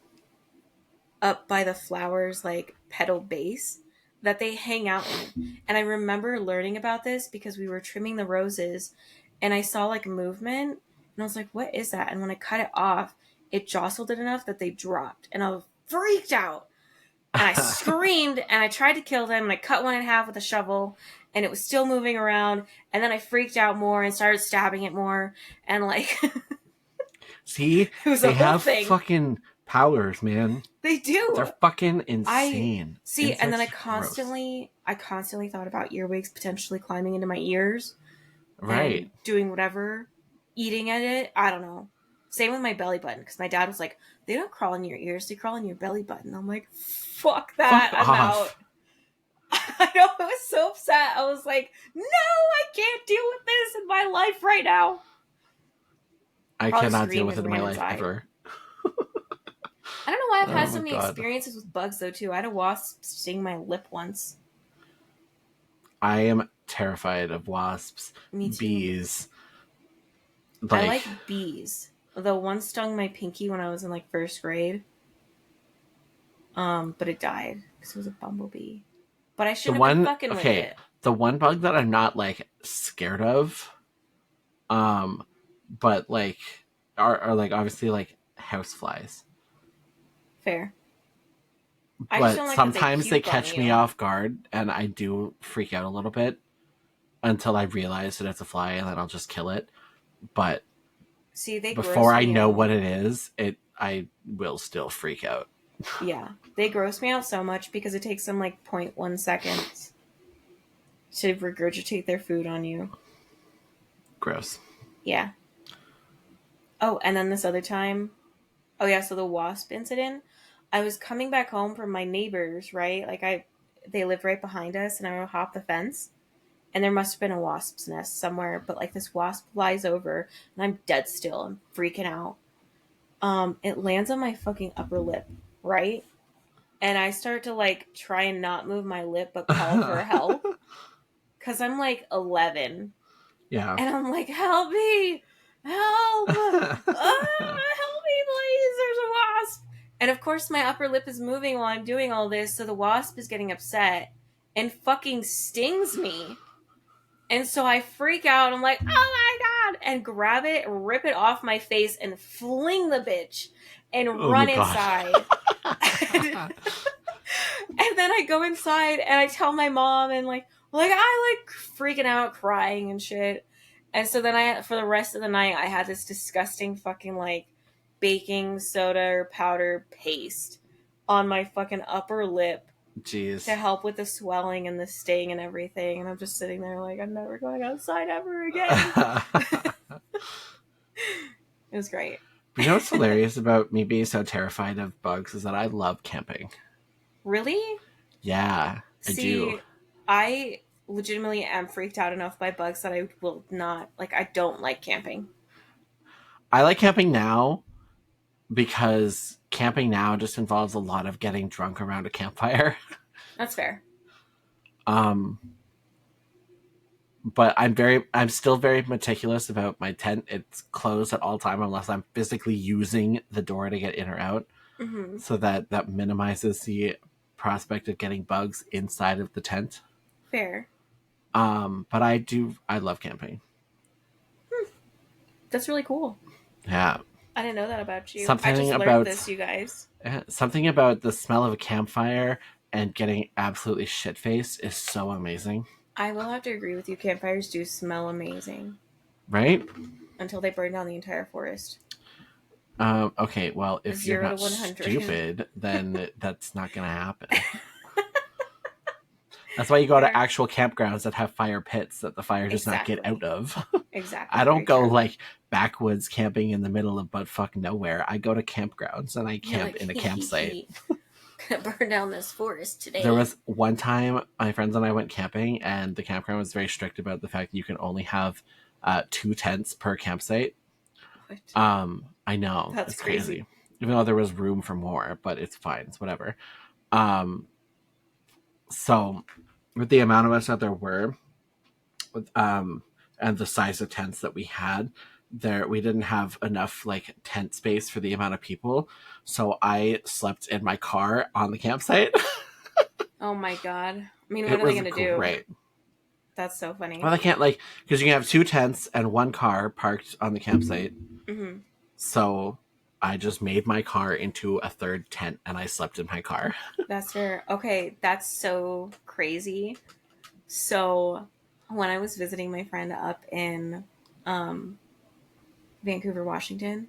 up by the flower's like petal base that they hang out in. And I remember learning about this because we were trimming the roses and I saw like movement and I was like, what is that? And when I cut it off, it jostled it enough that they dropped and I was freaked out. And I screamed and I tried to kill them and I cut one in half with a shovel and it was still moving around and then I freaked out more and started stabbing it more and like See, it was a they whole have thing. fucking powers, man. They do. They're fucking I insane. see, and then Insects are gross. I constantly thought about earwigs potentially climbing into my ears Right. and doing whatever, eating at it. I don't know. Same with my belly button, because my dad was like, they don't crawl in your ears, they crawl in your belly button. I'm like, fuck that, Fuck I'm out. off. I know, I was so upset. I was like, no, I can't deal with this in my life right now. I Probably cannot deal screamed with and it in my ran life inside. ever. I don't know why I've Oh had so my many god. experiences with bugs though too. I had a wasp sting my lip once. I am terrified of wasps, Me too. bees. I Like like bees. The one stung my pinky when I was in like first grade. But it died because it was a bumblebee. But I the shouldn't have been one fucking with okay, it. the one bug that I'm not like scared of, um, but like are like obviously like house flies. Fair. I just But don't like that they sometimes they puke on catch me you. off guard and I do freak out a little bit until I realize that it's a fly and then I'll just kill it. But See, they before gross I me know out. what it is, I will still freak out. Yeah. They gross me out so much because it takes them like zero point 0.1 seconds to regurgitate their food on you. Gross. Yeah. Oh, and then this other time. Oh, yeah, so the wasp incident. I was coming back home from my neighbors, right? They live right behind us, and I would hop the fence. And there must have been a wasp's nest somewhere, but like this wasp flies over, and I'm dead still. I'm freaking out. It lands on my fucking upper lip, right? And I start to like try and not move my lip, but call for help because I'm like 11, Yeah. and I'm like, help me, help, help me, please. There's a wasp, and of course my upper lip is moving while I'm doing all this, so the wasp is getting upset and fucking stings me. And so I freak out. I'm like, oh my God, and grab it, rip it off my face, and fling the bitch and Oh my run god. inside. And then I go inside and I tell my mom, and like I like freaking out, crying and shit. And so then for the rest of the night, I had this disgusting fucking like baking soda or powder paste on my fucking upper lip to Jeez. help with the swelling and the sting and everything. And I'm just sitting there like, I'm never going outside ever again. It was great. You know what's hilarious about me being so terrified of bugs is that I love camping. Really? Yeah, I do. See, I legitimately am freaked out enough by bugs that I will not, like, I don't like camping. I like camping now because camping now just involves a lot of getting drunk around a campfire. That's fair. Um, but I'm still very meticulous about my tent. It's closed at all time unless I'm physically using the door to get in or out, Mm-hmm. so that minimizes the prospect of getting bugs inside of the tent. Fair. But I love camping. That's really cool. Yeah. I didn't know that about you. I Something just learned about this, you guys. something about the smell of a campfire and getting absolutely shit faced is so amazing. I will have to agree with you. Campfires do smell amazing Right? until they burn down the entire forest. Okay, well, if you're 0 to not 100. stupid, then that's not going to happen. That's why you go to actual campgrounds that have fire pits that the fire does not get out of. Exactly. I don't Very go true. like backwoods camping in the middle of buttfuck nowhere. I go to campgrounds and I You're camp like, in a campsite. gonna burn down this forest today. There was one time my friends and I went camping, and the campground was very strict about the fact that you can only have 2 tents per campsite. What? I know, That's it's crazy. crazy. Even though there was room for more, but it's fine, it's whatever. Um, so with the amount of us that there were, and the size of tents that we had, we didn't have enough like tent space for the amount of people, so I slept in my car on the campsite. Oh my god. I mean, what It are they was gonna do? great. That's so funny. Well, I can't like because you can have 2 tents and 1 car parked on the campsite. Mm-hmm. So I just made my car into a 3rd tent and I slept in my car. That's fair. Okay, that's so crazy. So, when I was visiting my friend up in um, Vancouver, Washington,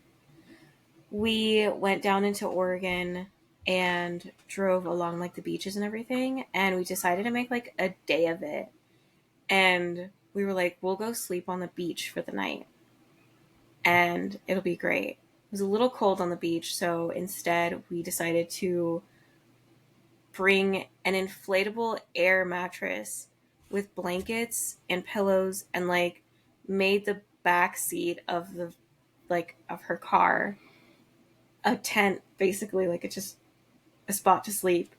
we went down into Oregon and drove along like the beaches and everything, and we decided to make like a day of it. And we were like, we'll go sleep on the beach for the night and it'll be great. It was a little cold on the beach, so instead we decided to bring an inflatable air mattress with blankets and pillows and like made the back seat of the of her car a tent, basically. Like it's just a spot to sleep.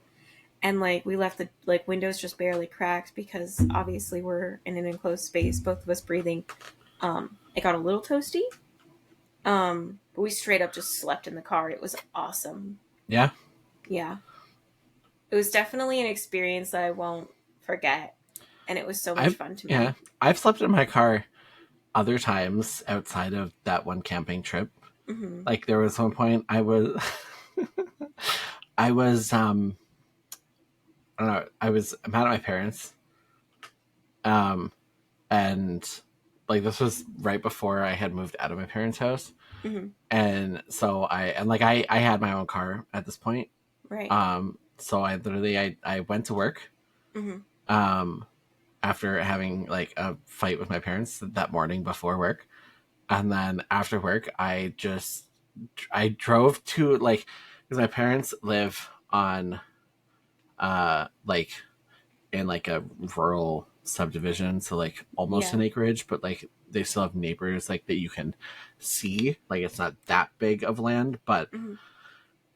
And like we left the like windows just barely cracked because obviously we're in an enclosed space, both of us breathing. It got a little toasty. But we straight up just slept in the car. It was awesome. Yeah. Yeah. It was definitely an experience that I won't forget. And it was so much fun to me. Yeah. I've slept in my car other times outside of that one camping trip. Mm-hmm. Like there was one point I was I was I don't know, I was mad at my parents. And like this was right before I had moved out of my parents' house. Mm-hmm. And so I had my own car at this point. Right. So I went to work. Mm-hmm. After having like a fight with my parents that morning before work. And then after work, I drove to like, because my parents live on, like in like a rural subdivision. So like almost an acreage, but like they still have neighbors like that you can see. Like it's not that big of land, but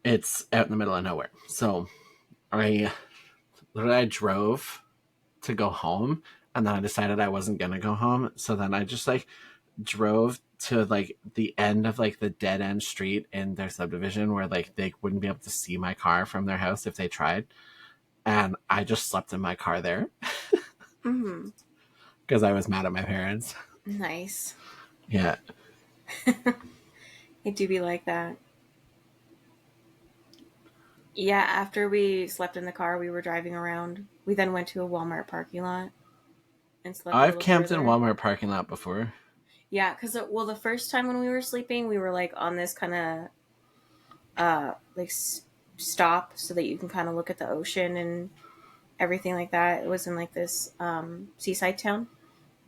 it's out in the middle of nowhere. So I drove to go home, and then I decided I wasn't gonna go home, so then I just like drove to like the end of like the dead end street in their subdivision where like they wouldn't be able to see my car from their house if they tried, and I just slept in my car there Mm-hmm. because I was mad at my parents. Nice. Yeah. It do be like that. Yeah, after we slept in the car, we were driving around. We then went to a Walmart parking lot and slept a I've little camped in further. Walmart parking lot before. Yeah, because well, the first time when we were sleeping, we were like on this kind of stop so that you can kind of look at the ocean and everything like that. It was in like this seaside town,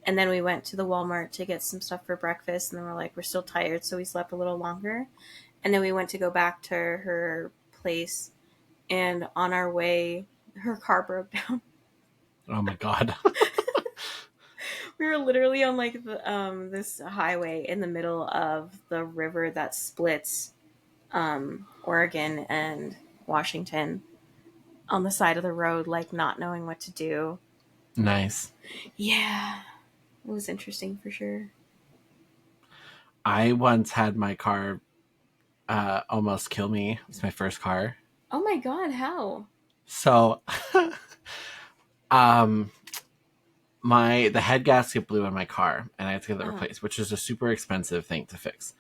and then we went to the Walmart to get some stuff for breakfast, and then we're like, we're still tired, so we slept a little longer, and then we went to go back to her place, and on our way, her car broke down. Oh my god. We were literally on like this highway in the middle of the river that splits Oregon and Washington, on the side of the road, like not knowing what to do. Nice. Yeah, it was interesting for sure. I once had my car almost kill me. It was my first car. Oh my god, how? So um the head gasket blew in my car and I had to get that replaced, which is a super expensive thing to fix.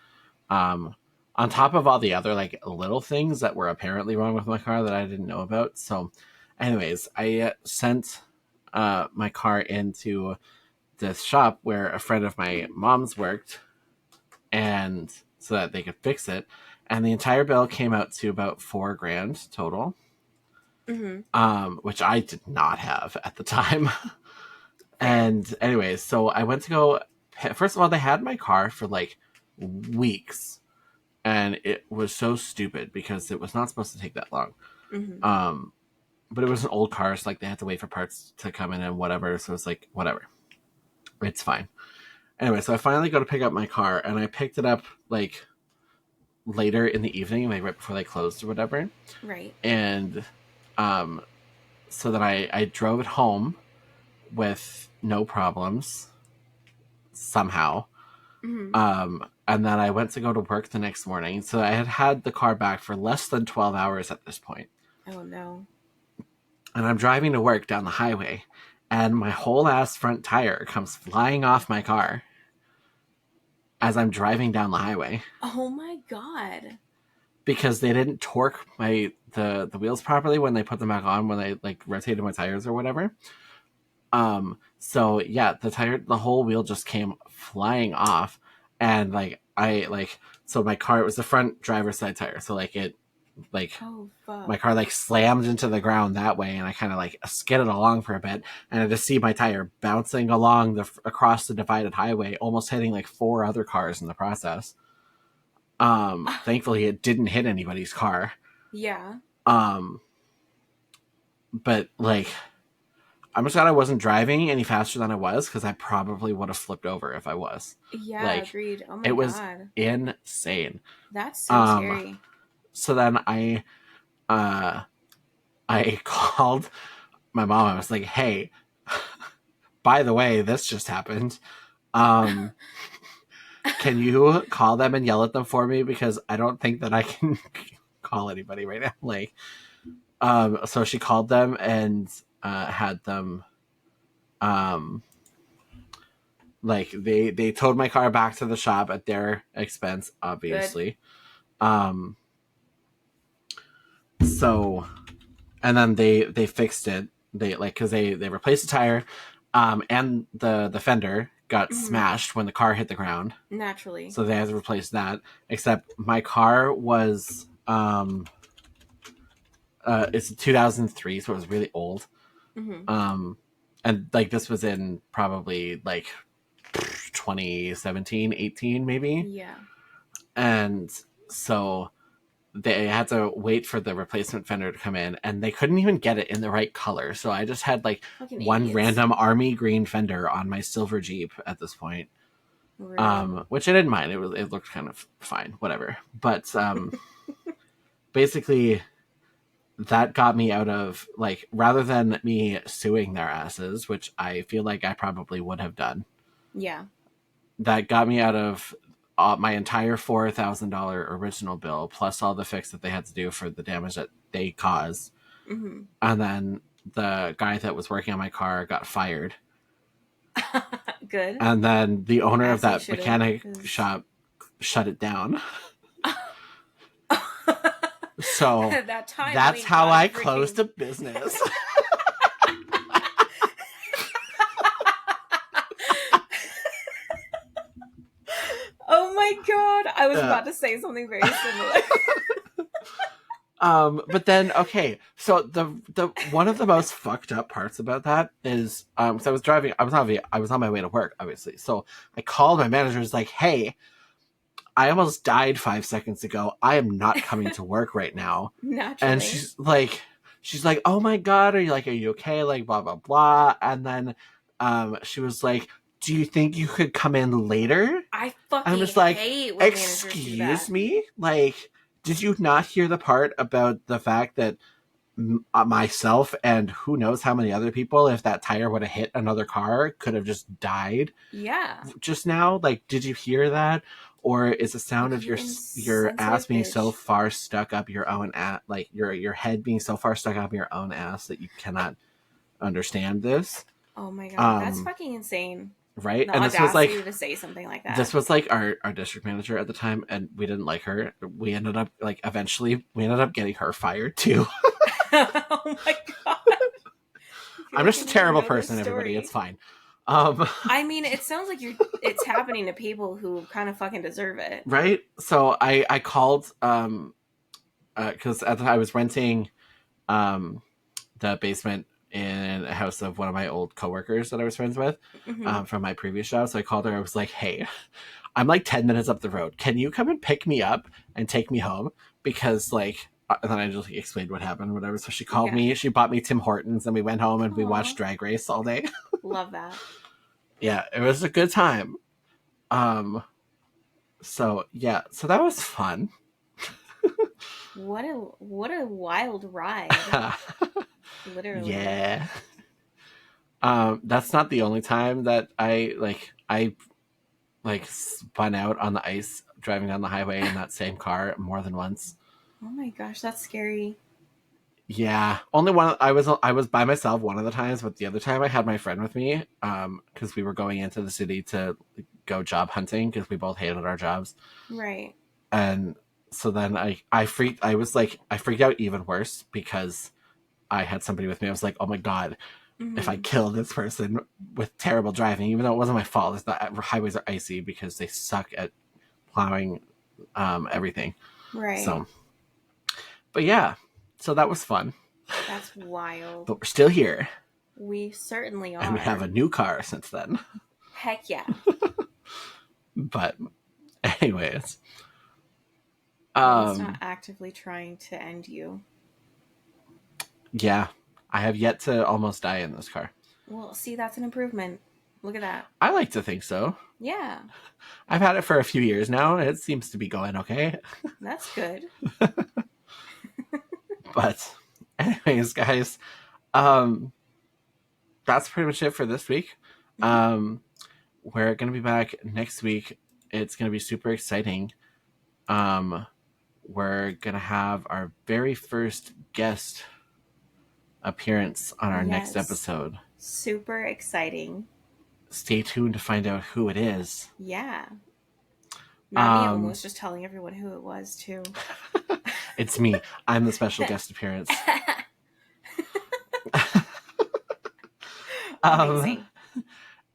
On top of all the other like little things that were apparently wrong with my car that I didn't know about. So anyways, I sent my car into this shop where a friend of my mom's worked, and so that they could fix it. And the entire bill came out to about $4,000 total. Which I did not have at the time. And anyways, so I went to go. First of all, they had my car for like weeks, and it was so stupid because it was not supposed to take that long. But it was an old car, so like they had to wait for parts to come in and whatever. So it's like whatever, it's fine. Anyway, so I finally go to pick up my car, and I picked it up like later in the evening, like right before they closed or whatever. Right. And so then I drove it home with no problems somehow. And then I went to go to work the next morning. So I had the car back for less than 12 hours at this point. Oh no. And I'm driving to work down the highway, and my whole ass front tire comes flying off my car as I'm driving down the highway. Oh my god. Because they didn't torque the wheels properly when they put them back on, when they like rotated my tires or whatever. So yeah, the whole wheel just came flying off, and so my car, it was the front driver's side tire, so like it like Oh, fuck. my car like slammed into the ground that way, and I kind of like skidded along for a bit, and I just see my tire bouncing along across the divided highway, almost hitting like 4 other cars in the process. Thankfully it didn't hit anybody's car. Yeah. But like, I'm just glad I wasn't driving any faster than I was, because I probably would have flipped over if I was. Yeah, Like, agreed. Oh my it was god. insane. That's so Um, scary. so then I called my mom. I was like, "Hey, by the way, this just happened. Um, can you call them and yell at them for me, because I don't think that I can call anybody right now." Like, so she called them and had them, like they towed my car back to the shop at their expense, Good. obviously. Um, so, and then they fixed it. They like, because they replaced the tire, and the fender got Hmm. smashed when the car hit the ground. Naturally. So they had to replace that. Except my car was it's a 2003, so it was really old. Hmm. And like this was in probably like 2017, 18 maybe. Yeah. And so they had to wait for the replacement fender to come in, and they couldn't even get it in the right color. So I just had like Fucking one idiots. random army green fender on my silver Jeep at this point. Rude. Which I didn't mind. It looked kind of fine, whatever. But basically that got me out of, like, rather than me suing their asses, which I feel like I probably would have done, Yeah. that got me out of my entire $4,000 original bill, plus all the fix that they had to do for the damage that they caused. Hmm. And then the guy that was working on my car got fired. Good. And then the owner of As he that should have. mechanic 'Cause... shop shut it down. So that time that's how I closed a business. Oh my god! I was about to say something very similar. But then, okay, so the one of the most fucked up parts about that is, so I was driving, I was on my way to work, obviously. So I called my manager, was like, "Hey, I almost died 5 seconds ago. I am not coming to work right now." And Naturally. she's like, "Oh my god, are you okay?" Like, blah blah blah. And then she was like, "Do you think you could come in later?" I I'm fucking just like, hate when managers do "Excuse that. me? Like, did you not hear the part about the fact that myself and who knows how many other people, if that tire would have hit another car, could have just died Yeah. just now? Like, did you hear that? Or is the sound Like, of you your ass insensitive being so bitch. far stuck up your own ass, like your head being so far stuck up your own ass, that you cannot understand this?" Oh my god, that's Um, fucking insane. right? The And audacity to say something like this that. was like our district manager at the time, and we didn't like her. We ended up, like, eventually we ended up getting her fired too. Oh my god. I feel I'm like just I a need to terrible know this person, everybody. It's story. fine. I mean, it sounds like it's happening to people who kind of fucking deserve it. Right? So I called, because at the time I was renting um the basement in a house of one of my old coworkers that I was friends with, Hmm. from my previous job. So I called her. I was like, "Hey, I'm like 10 minutes up the road. Can you come and pick me up and take me home? Because, like," and then I just explained what happened, whatever. So she called Yeah. me. She bought me Tim Hortons, and we went home and we Aw. watched Drag Race all day. Love that. Yeah, it was a good time. So yeah, so that was fun. What a wild ride. Literally. Yeah. That's not the only time that I spun out on the ice driving down the highway in that same car more than once. Oh my gosh, that's scary. Yeah, only one. I was by myself one of the times, but the other time I had my friend with me. Because we were going into the city to go job hunting, because we both hated our jobs. Right. And so then I freaked. I freaked out even worse, because I had somebody with me. I was like, "Oh my god, if I Hmm. kill this person with terrible driving," even though it wasn't my fault. It's the highways are icy because they suck at plowing everything. Right. So But yeah, so that was fun. That's wild. But we're still here. We certainly And we have are. a new car since then. Heck yeah. But anyways. Well, it's not actively trying to end you. Yeah. I have yet to almost die in this car. Well, see, that's an improvement. Look at that. I like to think so. Yeah. I've had it for a few years now. It seems to be going okay. That's good. But anyways, guys, that's pretty much it for this week. We're going to be back next week. It's going to be super exciting. We're going to have our very first guest appearance on our next episode. Super exciting. Stay tuned to find out who it is. Yeah. Not me almost just telling everyone who it was, too. It's me. I'm the special guest appearance. Amazing.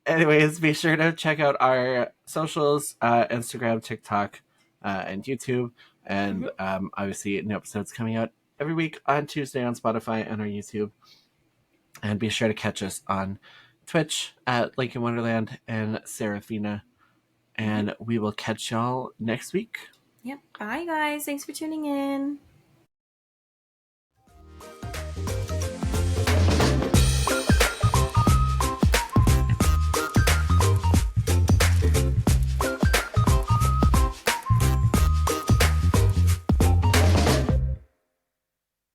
Anyways, be sure to check out our socials, Instagram, TikTok, and YouTube. And obviously, new episodes coming out every week on Tuesday on Spotify and our YouTube. And be sure to catch us on Twitch at Lincoln Wonderland and Seraphynna. And we will catch y'all next week. Yep. Bye, guys. Thanks for tuning in.